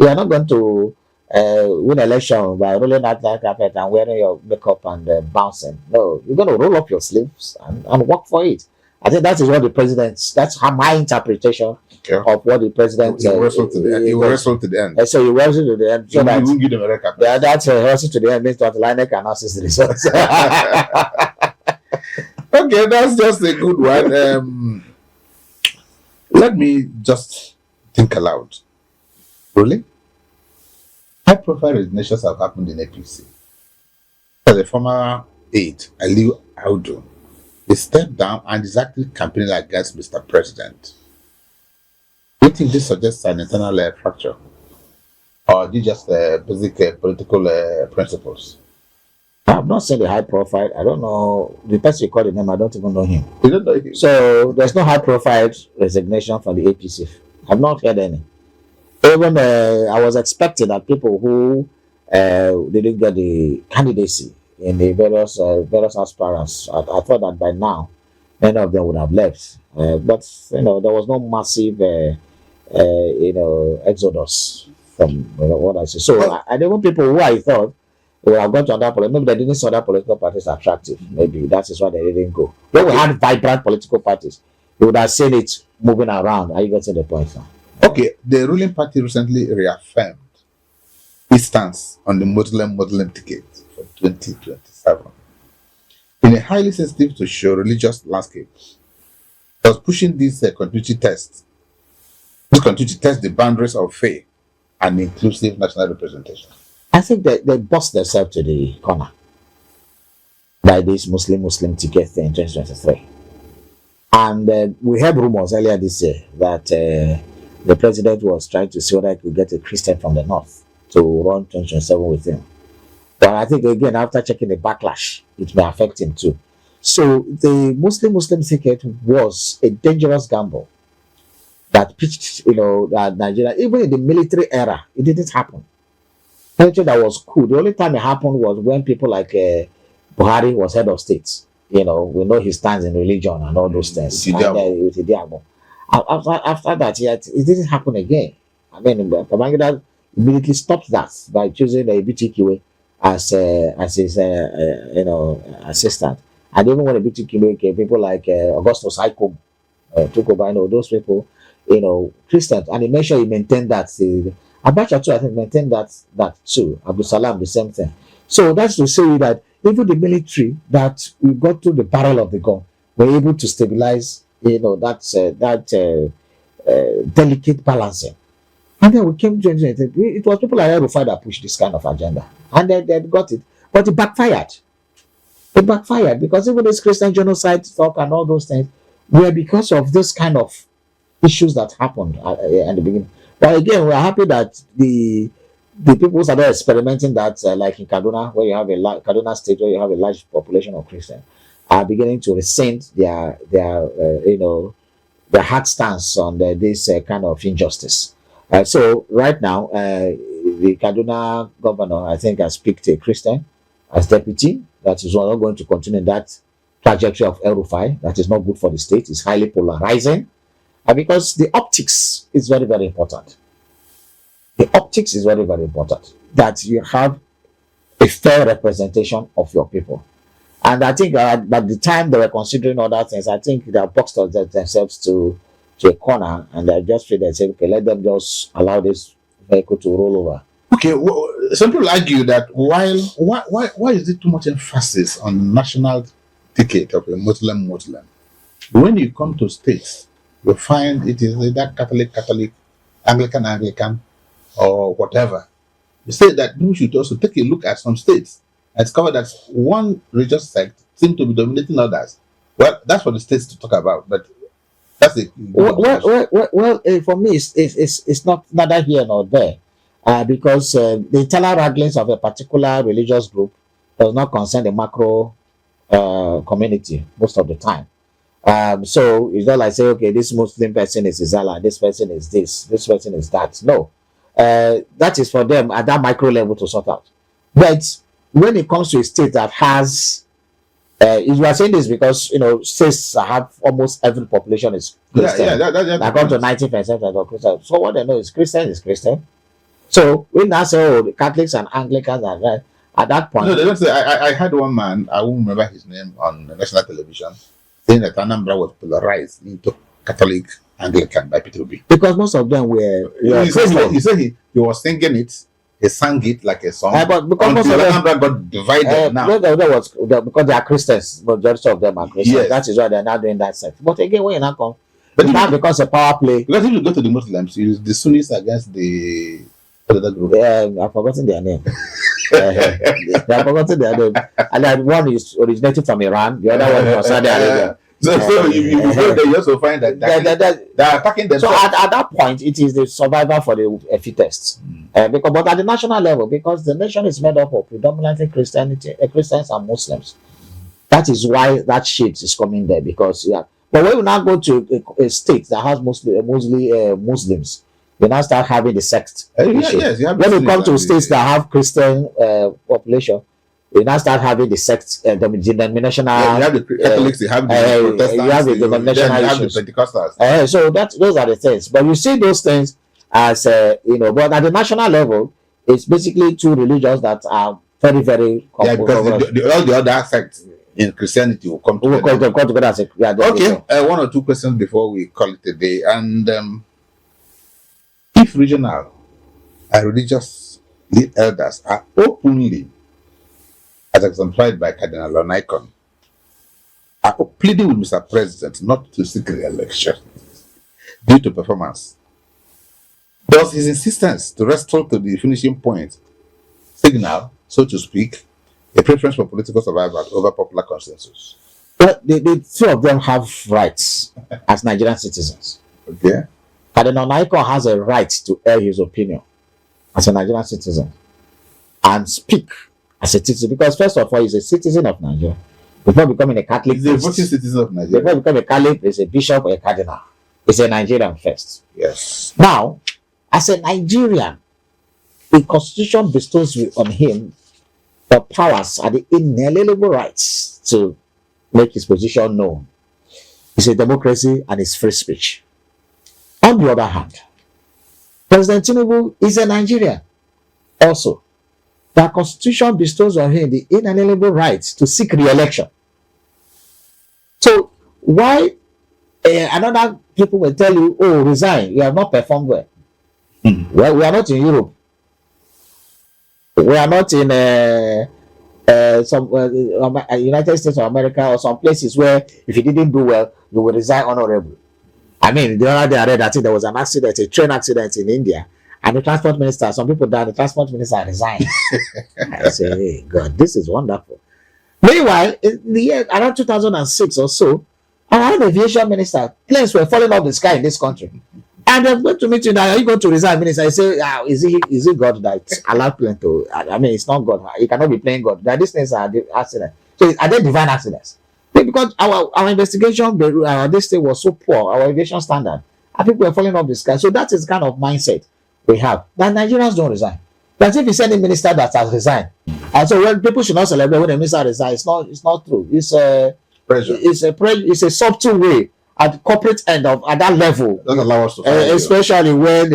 Speaker 3: are not going to win election by rolling out that carpet and wearing your makeup and bouncing. No, you're going to roll up your sleeves and work for it. I think that is what the president. That's my interpretation of what the president.
Speaker 2: He wrestled to the end. He wrestled to the end.
Speaker 3: So he wrestled to the end. So
Speaker 2: he won't give them a record.
Speaker 3: Yeah, that's wrestled to the end means that Linek announces the results.
Speaker 2: Okay, that's just a good one. Let me just think aloud. Really? High-profile resignations have happened in APC. As a former aide, Audu, he stepped down and is actually campaigning against Mr. President. Do you think this suggests an internal fracture? Or these just basic political principles?
Speaker 3: I've not seen the high profile. I don't know the person you call the name. I don't even know him.
Speaker 2: You don't know him?
Speaker 3: So there's no high profile resignation from the APC. I've not heard any. Even I was expecting that people who didn't get the candidacy in the various aspirants, I thought that by now many of them would have left. But there was no massive exodus from what I see. So I there were people who I thought would have gone to other political. Maybe they didn't see other political parties attractive. Maybe that is why they didn't go. When we had vibrant political parties, you would have seen it moving around. Are you getting the point now?
Speaker 2: Okay, the ruling party recently reaffirmed its stance on the Muslim ticket for 2027. In a highly sensitive to show religious landscape, it was pushing this continuity test. This continuity to test the boundaries of faith and inclusive national representation.
Speaker 3: I think they bust themselves to the corner by this Muslim ticket thing in 2023. And we heard rumors earlier this year that the president was trying to see whether he could get a Christian from the north to run 2027 with him. But I think, again, after checking the backlash, it may affect him too. So the Muslim ticket was a dangerous gamble that pitched, that Nigeria, even in the military era, it didn't happen. Anything that was cool. The only time it happened was when people like Buhari was head of state. We know he stands in religion and all those things. With Idiamo. After that, it didn't happen again. I mean, Babangida immediately stopped that by choosing a BTQ as his assistant. And even when the BTQ came, people like Augustus Ikom took over. Those people, Christians, and he made sure he maintained that. Abacha too, I think, maintained that too. Abdul Salam, the same thing. So that's to say that even the military that we got to the barrel of the gun were able to stabilize, that delicate balancing. And then we came to it was people like Rufai that pushed this kind of agenda, and they got it, but it backfired. It backfired because even this Christian genocide talk and all those things were because of this kind of issues that happened at the beginning. But again, we are happy that the people who started experimenting that, like in Kaduna, where you have Kaduna State, where you have a large population of Christians, are beginning to rescind their hard stance on this kind of injustice. So right now, the Kaduna governor, I think, has picked a Christian as deputy. That is not going to continue that trajectory of El Rufai. That is not good for the state. It's highly polarizing. Because the optics is very, very important. The optics is very, very important. That you have a fair representation of your people. And I think by the time they were considering other things, I think they have boxed themselves to a corner, and they just feel they say, okay, let them just allow this vehicle to roll over.
Speaker 2: Okay, well, some people argue that why is there too much emphasis on national ticket of a Muslim? When you come to states, you find it is either Catholic, Anglican, or whatever. You say that we should also take a look at some states and discover that one religious sect seems to be dominating others. Well, that's for the states to talk about, but that's it.
Speaker 3: Well, for me, it's not neither here nor there, because the internal wranglings of a particular religious group does not concern the macro community most of the time. So it's not like say, okay, this Muslim person is Izala, this person is this person is that. No, that is for them at that micro level to sort out. But when it comes to a state that has, you are saying this because states have almost every population is Christian. That gone to 90% of Christian. So what they know is Christian is Christian. So when I say, oh, the Catholics and Anglicans are right at that point.
Speaker 2: No, they don't say. I had one man, I won't remember his name, on national television, saying that Anambra was polarized into Catholic, Anglican by P2B.
Speaker 3: Because most of them were
Speaker 2: he said he was singing it, he sang it like a song.
Speaker 3: But because most of them
Speaker 2: Anambra got divided now.
Speaker 3: Because they are Christians, majority of them are Christians.
Speaker 2: Yes.
Speaker 3: That is why they are not doing that sect. But again, when you now come, but now becomes a power play.
Speaker 2: Because if you go to the Muslims, it's the Sunnis against the other group.
Speaker 3: I've forgotten their name. They have forgotten their name. And then one is originated from Iran, the other one from Saudi Arabia.
Speaker 2: So you go there, you also find that they're attacking
Speaker 3: So
Speaker 2: themselves.
Speaker 3: at that point, it is the survivor for the fittest. Because, but at the national level, because the nation is made up of predominantly Christians and Muslims, that is why that shit is coming there. Because but when we now go to a state that has mostly Muslims, they now start having the sect.
Speaker 2: Yes, you have
Speaker 3: When we come to
Speaker 2: Muslims
Speaker 3: states that have Christian population, we now start having the sect, denominational.
Speaker 2: you have the Catholics, you have the Protestants,
Speaker 3: you have the denominational
Speaker 2: then you have the
Speaker 3: issues.
Speaker 2: Pentecostals.
Speaker 3: So those are the things. But you see those things as but at the national level, it's basically two religions that are very, very
Speaker 2: Yeah, because all the other sects in Christianity will come
Speaker 3: We'll
Speaker 2: together.
Speaker 3: come together as
Speaker 2: Okay, one or two questions before we call it a day. And if regional and religious elders are openly, as exemplified by Cardinal Onaikon, are pleading with Mr. President not to seek re-election due to performance, does his insistence to restore to the finishing point signal, so to speak, a preference for political survival over popular consensus?
Speaker 3: But the two of them have rights as Nigerian citizens.
Speaker 2: Okay.
Speaker 3: Cardinal Naiko has a right to air his opinion as a Nigerian citizen and speak as a citizen, because first of all, he's a citizen of Nigeria. Before becoming a Catholic
Speaker 2: He's a voting citizen of Nigeria.
Speaker 3: before becoming a Catholic, he's a bishop or a cardinal. He's a Nigerian first.
Speaker 2: Yes.
Speaker 3: Now, as a Nigerian, the constitution bestows on him the powers and the inalienable rights to make his position known. It's a democracy and it's free speech. On the other hand, President Tinubu is a Nigerian also. The constitution bestows on him the inalienable rights to seek re-election. So why another people will tell you, oh, resign, you have not performed well. Well, we are not in Europe. We are not in some United States of America or some places where if you didn't do well, you will resign honorably. I mean, the other day I read that there was an accident, a train accident in India, and the transport minister, some people died, the transport minister resigned. I say, hey, God, this is wonderful. Meanwhile, in the year around 2006 or so, our aviation minister, planes were falling off the sky in this country. And they're going to meet you now. Are you going to resign, minister? I say, is it God that allowed plane to? I mean, it's not God. You cannot be playing God. That these things are accidents. So are they divine accidents? Because our investigation, this thing was so poor, our aviation standard, and people were falling off the sky. So that is the kind of mindset we have. That Nigerians don't resign. But if you send a minister that has resigned, and so when people should not celebrate when the minister resigns, it's not true. It's a
Speaker 2: Pressure.
Speaker 3: It's a subtle way at the corporate end of at that level.
Speaker 2: Don't allow us to find you.
Speaker 3: Especially when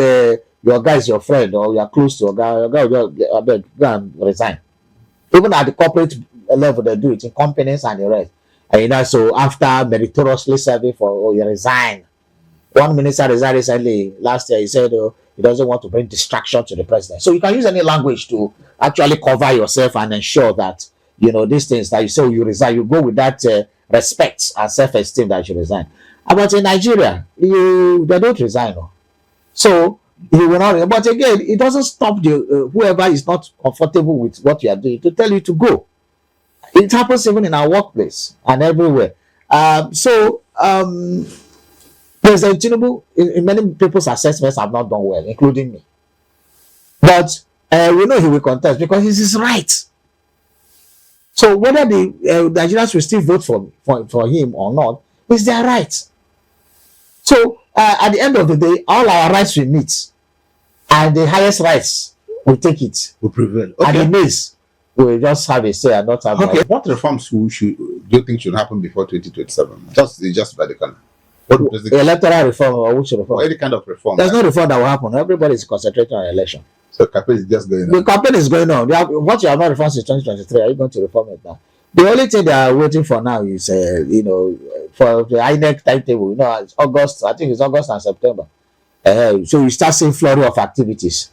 Speaker 3: your guy is your friend or you're close to your guy will go and resign. Even at the corporate level, they do it in companies and the rest. And so after meritoriously serving for, you resign. One minister resigned recently last year. He said he doesn't want to bring distraction to the president. So you can use any language to actually cover yourself and ensure that these things that you say you resign, you go with that respect and self-esteem that you resign. But in Nigeria, they don't resign. So you will not. But again, it doesn't stop whoever is not comfortable with what you are doing to tell you to go. It happens even in our workplace and everywhere. President Tinubu, in many people's assessments, have not done well, including me. But we know he will contest because it's his right. So whether the Nigerians will still vote for him or not, it's their right. So at the end of the day, all our rights will meet, and the highest rights will take it.
Speaker 2: Will prevail.
Speaker 3: And the base will just have a say and not have.
Speaker 2: Okay. What reforms do you think should happen before 2027? Just by the corner.
Speaker 3: Electoral reform or which reform?
Speaker 2: Or any kind of reform.
Speaker 3: There's no reform that will happen. Everybody is concentrating on election.
Speaker 2: So campaign is just going on.
Speaker 3: The campaign is going on. What you have not reformed since 2023, are you going to reform it now? The only thing they are waiting for now is, for the INEC timetable. It's August. I think it's August and September. So you start seeing flurry of activities.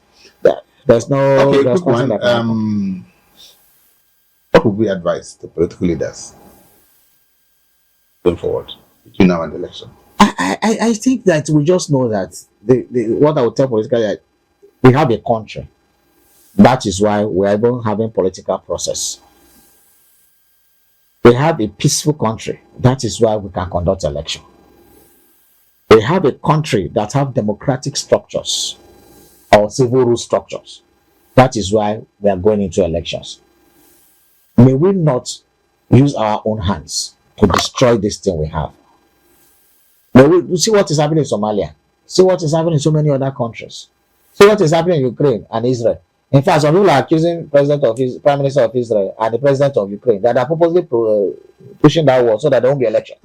Speaker 3: There's no.
Speaker 2: Okay, quick one. What would we advise the political leaders going forward between now and the election?
Speaker 3: I think that we just know that what I would tell political leaders, we have a country That is why we're even having political process. We have a peaceful country. That is why we can conduct election. We have a country that have democratic structures or civil rule structures. That is why we are going into elections. May we not use our own hands to destroy this thing we have. May we see what is happening in Somalia. See what is happening in so many other countries. See what is happening in Ukraine and Israel. In fact, some people are accusing Prime Minister of Israel and the President of Ukraine that they are purposely pushing that war so that there won't be election.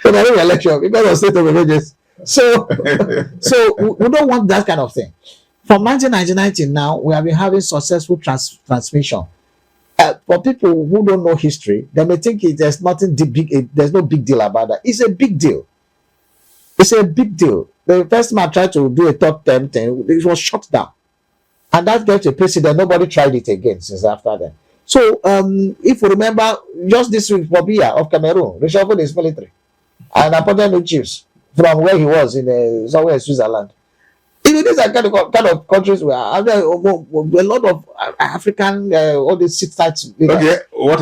Speaker 3: So there won't be election because of state of emergency. So we don't want that kind of thing. From 1999 till now, we have been having successful transmission. For people who don't know history, they may think there's nothing big. There's no big deal about that. It's a big deal. It's a big deal. The first time I tried to do a third term thing, it was shut down, and that gave a precedent. Nobody tried it again since after then. So, if you remember, just this week, Bobia of Cameroon reshuffled his military and appointed new chiefs from where he was in somewhere in Switzerland. Even these are kind of countries where a lot of African all these sit sites.
Speaker 2: Okay, what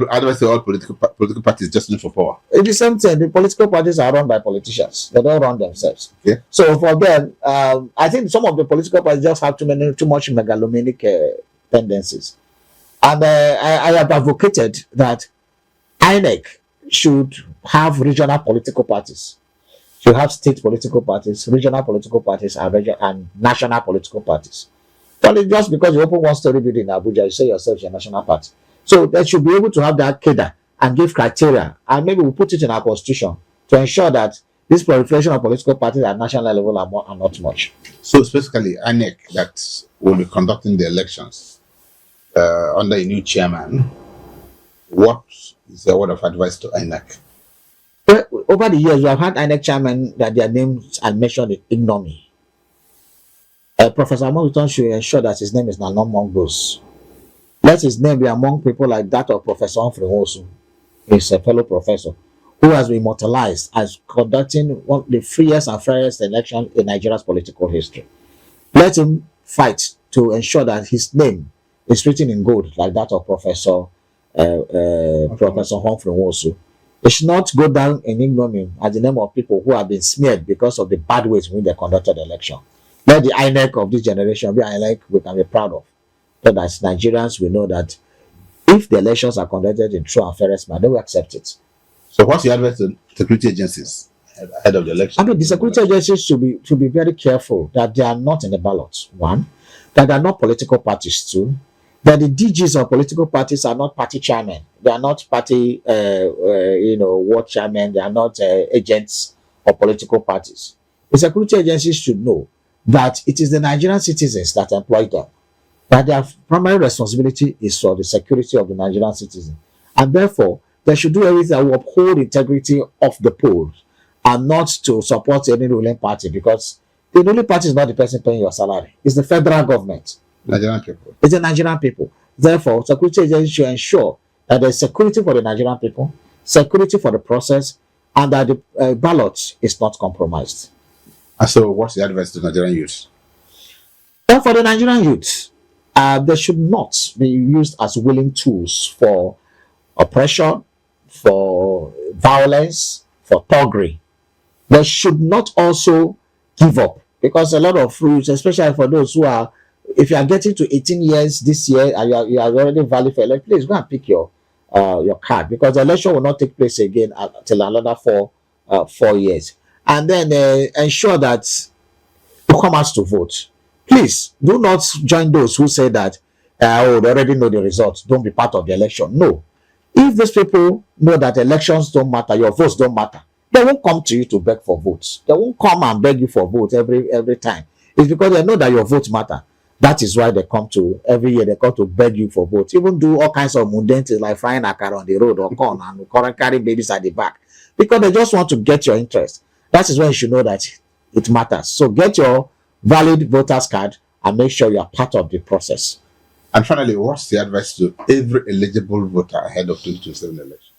Speaker 2: otherwise all political parties just look for power.
Speaker 3: It's the same thing. The political parties are run by politicians. They don't run themselves.
Speaker 2: Yeah.
Speaker 3: So for them, I think some of the political parties just have too much megalomaniac tendencies. And I have advocated that INEC should have regional political parties. You have state political parties, regional political parties, and national political parties. Only just because you open one story building in Abuja, you say yourself you're a national party. So they should be able to have that cadre and give criteria, and maybe we'll put it in our constitution to ensure that this proliferation of political parties at national level are not much.
Speaker 2: So specifically, INEC that will be conducting the elections under a new chairman, what is the word of advice to INEC?
Speaker 3: Well, over the years, we have had INEC chairmen that their names are mentioned in ignominy. Professor Amorutan should ensure that his name is not among those. Let his name be among people like that of Professor Humphrey Nwosu, his fellow professor, who has been immortalized as conducting one of the freest and fairest election in Nigeria's political history. Let him fight to ensure that his name is written in gold like that of Professor Humphrey Nwosu. It should not go down in ignominy as the name of people who have been smeared because of the bad ways when they conducted the election. Let the INEC of this generation be INEC we can be proud of. So that as Nigerians, we know that if the elections are conducted in true and fairest manner, they will accept it.
Speaker 2: So what's your advice to security agencies ahead of the election?
Speaker 3: I mean, the security agencies should be very careful that they are not in the ballot. One, that they are not political parties. Two, that the DGs of political parties are not party chairmen. They are not party, ward chairmen. They are not agents of political parties. The security agencies should know that it is the Nigerian citizens that employ them. That their primary responsibility is for the security of the Nigerian citizen. And therefore, they should do everything that will uphold the integrity of the polls and not to support any ruling party, because the ruling party is not the person paying your salary. It's the federal government.
Speaker 2: Nigerian people.
Speaker 3: It's the Nigerian people. Therefore, security agencies should ensure that there's security for the Nigerian people, security for the process, and that the ballot is not compromised.
Speaker 2: And so, what's the advice to Nigerian youth?
Speaker 3: And for the Nigerian youth, they should not be used as willing tools for oppression, for violence, for thuggery. They should not also give up, because a lot of fruits, especially for those who are, if you are getting to 18 years this year and you are already valid for election, please go and pick your card, because the election will not take place again until another 4 years. And then ensure that you come out to vote. Please do not join those who say that they already know the results, don't be part of the election. No. If these people know that elections don't matter, your votes don't matter, they won't come to you to beg for votes. They won't come and beg you for votes every time. It's because they know that your votes matter. That is why they come to, every year they come to beg you for votes. Even do all kinds of mundane things like frying akara on the road or corn and carrying babies at the back, because they just want to get your interest. That is when you should know that it matters. So get your valid voter's card and make sure you are part of the process.
Speaker 2: And finally, what's the advice to every eligible voter ahead of 2027 election?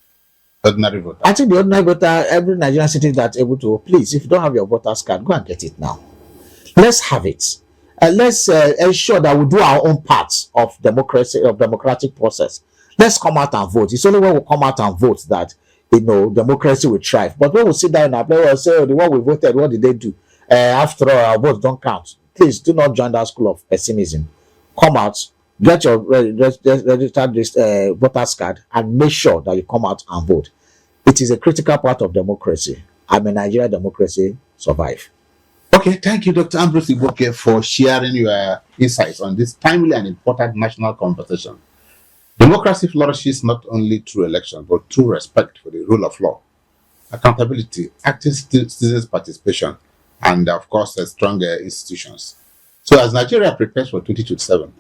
Speaker 2: Ordinary voter.
Speaker 3: I think the ordinary voter, every Nigerian citizen that's able to, please, if you don't have your voter's card, go and get it now. Let's have it. let's ensure that we do our own part of democratic process. Let's come out and vote. It's only when we come out and vote that democracy will thrive. But when we sit down in our place and say, oh, the one we voted, what did they do? After all, our votes don't count. Please do not join that school of pessimism. Come out, get your registered voters card, and make sure that you come out and vote. It is a critical part of democracy. And may Nigeria democracy survive.
Speaker 2: Okay, thank you, Dr. Ambrose Iboke, for sharing your insights on this timely and important national conversation. Democracy flourishes not only through elections, but through respect for the rule of law, accountability, active citizens' participation, and of course, stronger institutions. So, as Nigeria prepares for 2027,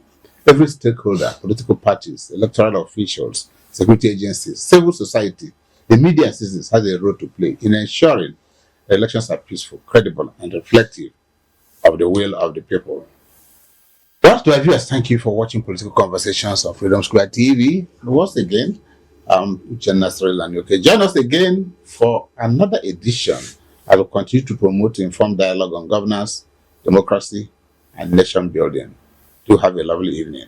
Speaker 2: every stakeholder, political parties, electoral officials, security agencies, civil society, the media and citizens has a role to play in ensuring elections are peaceful, credible, and reflective of the will of the people. Well, to our viewers, thank you for watching Political Conversations on Freedom Square TV. And once again, join us again for another edition. I will continue to promote informed dialogue on governance, democracy, and nation building. Do have a lovely evening.